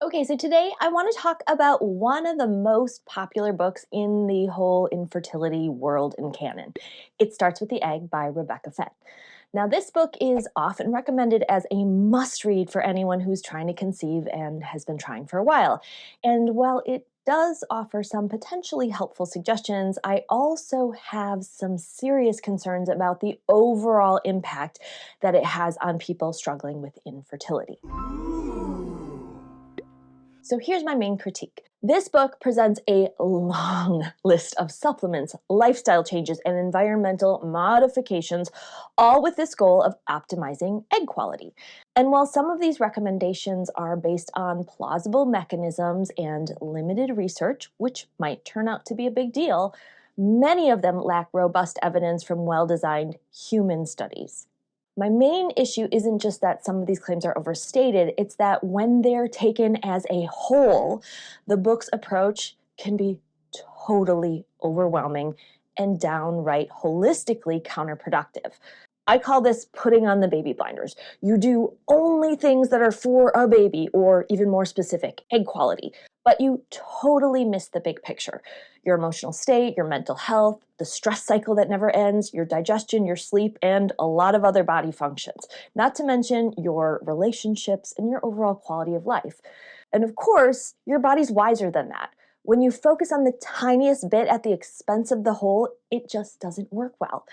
Okay, so today I want to talk about one of the most popular books in the whole infertility world and canon. It Starts with the Egg by Rebecca Fett. Now, this book is often recommended as a must read for anyone who's trying to conceive and has been trying for a while. And while it does offer some potentially helpful suggestions, I also have some serious concerns about the overall impact that it has on people struggling with infertility. So here's my main critique. This book presents a long list of supplements, lifestyle changes, and environmental modifications, all with this goal of optimizing egg quality. And while some of these recommendations are based on plausible mechanisms and limited research, which might turn out to be a big deal, many of them lack robust evidence from well-designed human studies. My main issue isn't just that some of these claims are overstated, it's that when they're taken as a whole, the book's approach can be totally overwhelming and downright holistically counterproductive. I call this putting on the baby blinders. You do only things that are for a baby, or even more specific, egg quality, but you totally miss the big picture. Your emotional state, your mental health, the stress cycle that never ends, your digestion, your sleep, and a lot of other body functions. Not to mention your relationships and your overall quality of life. And of course, your body's wiser than that. When you focus on the tiniest bit at the expense of the whole, it just doesn't work well.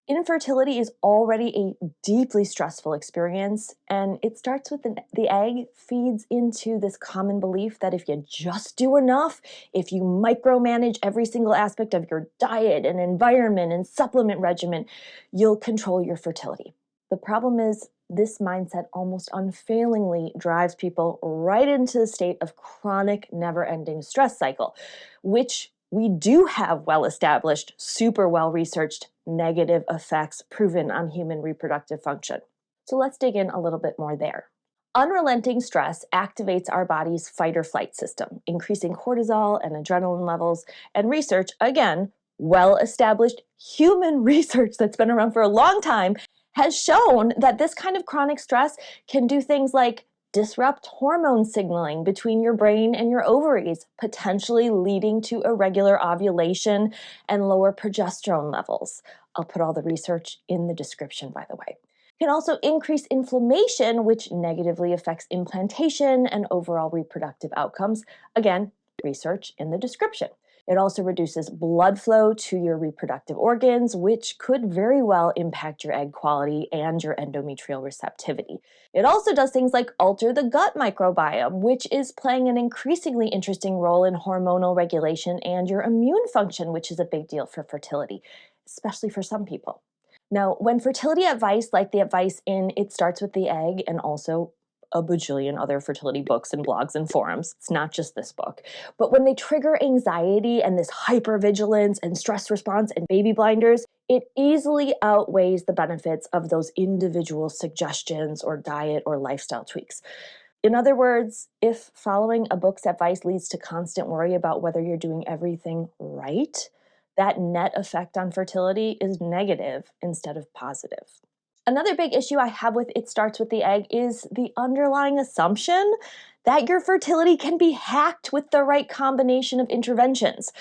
Infertility is already a deeply stressful experience, and it starts with the egg feeds into this common belief that if you just do enough, if you micromanage every single aspect of your diet and environment and supplement regimen, you'll control your fertility. The problem is this mindset almost unfailingly drives people right into the state of chronic, never-ending stress cycle, which we do have well-established, super well-researched negative effects proven on human reproductive function. So let's dig in a little bit more there. Unrelenting stress activates our body's fight or flight system, increasing cortisol and adrenaline levels, and research, again, well-established human research that's been around for a long time, has shown that this kind of chronic stress can do things like disrupt hormone signaling between your brain and your ovaries, potentially leading to irregular ovulation and lower progesterone levels. I'll put all the research in the description, by the way. It can also increase inflammation, which negatively affects implantation and overall reproductive outcomes. Again, research in the description. It also reduces blood flow to your reproductive organs, which could very well impact your egg quality and your endometrial receptivity. It also does things like alter the gut microbiome, which is playing an increasingly interesting role in hormonal regulation and your immune function, which is a big deal for fertility, especially for some people. Now, when fertility advice, like the advice in It Starts with the Egg, and also a bajillion other fertility books and blogs and forums. It's not just this book. But when they trigger anxiety and this hypervigilance and stress response and baby blinders, it easily outweighs the benefits of those individual suggestions or diet or lifestyle tweaks. In other words, if following a book's advice leads to constant worry about whether you're doing everything right, that net effect on fertility is negative instead of positive. Another big issue I have with It Starts with the Egg is the underlying assumption that your fertility can be hacked with the right combination of interventions.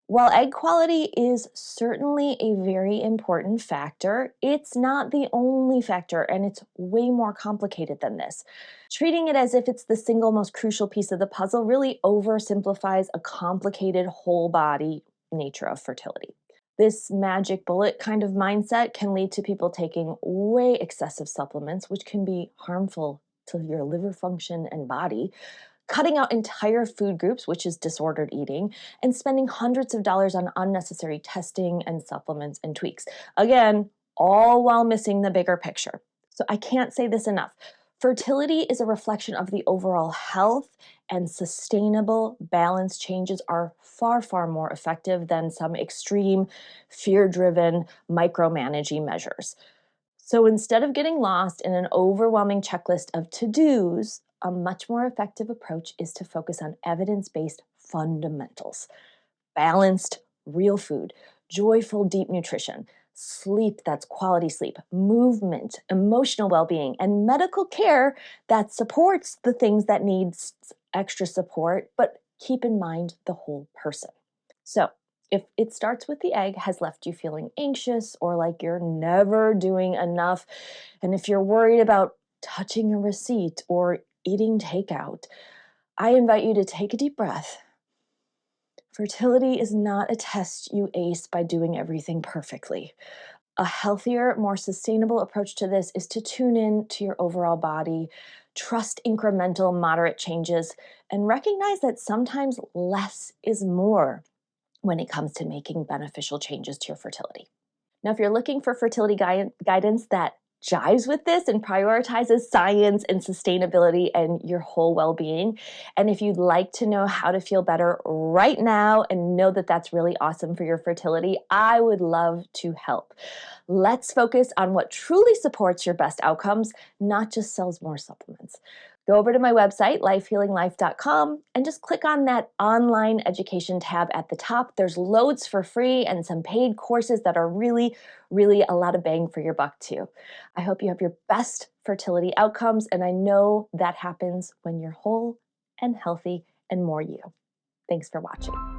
While egg quality is certainly a very important factor, it's not the only factor, and it's way more complicated than this. Treating it as if it's the single most crucial piece of the puzzle really oversimplifies a complicated whole body nature of fertility. This magic bullet kind of mindset can lead to people taking way excessive supplements, which can be harmful to your liver function and body, cutting out entire food groups, which is disordered eating, and spending hundreds of dollars on unnecessary testing and supplements and tweaks. Again, all while missing the bigger picture. So I can't say this enough. Fertility is a reflection of the overall health, and sustainable, balanced changes are far, far more effective than some extreme, fear-driven, micromanaging measures. So instead of getting lost in an overwhelming checklist of to-dos, a much more effective approach is to focus on evidence-based fundamentals. Balanced, real food, joyful, deep nutrition, sleep that's quality sleep, movement, emotional well-being, and medical care that supports the things that needs extra support, but keep in mind the whole person. So, if it starts with the egg has left you feeling anxious or like you're never doing enough, and if you're worried about touching a receipt or eating takeout, I invite you to take a deep breath. Fertility is not a test you ace by doing everything perfectly. A healthier, more sustainable approach to this is to tune in to your overall body, trust incremental, moderate changes, and recognize that sometimes less is more when it comes to making beneficial changes to your fertility. Now, if you're looking for fertility guidance that jives with this and prioritizes science and sustainability and your whole well-being, and if you'd like to know how to feel better right now and know that that's really awesome for your fertility, I would love to help. Let's focus on what truly supports your best outcomes, not just sells more supplements. Go over to my website, lifehealinglife.com, and just click on that online education tab at the top. There's loads for free and some paid courses that are really a lot of bang for your buck too. I hope you have your best fertility outcomes, and I know that happens when you're whole and healthy and more you. Thanks for watching.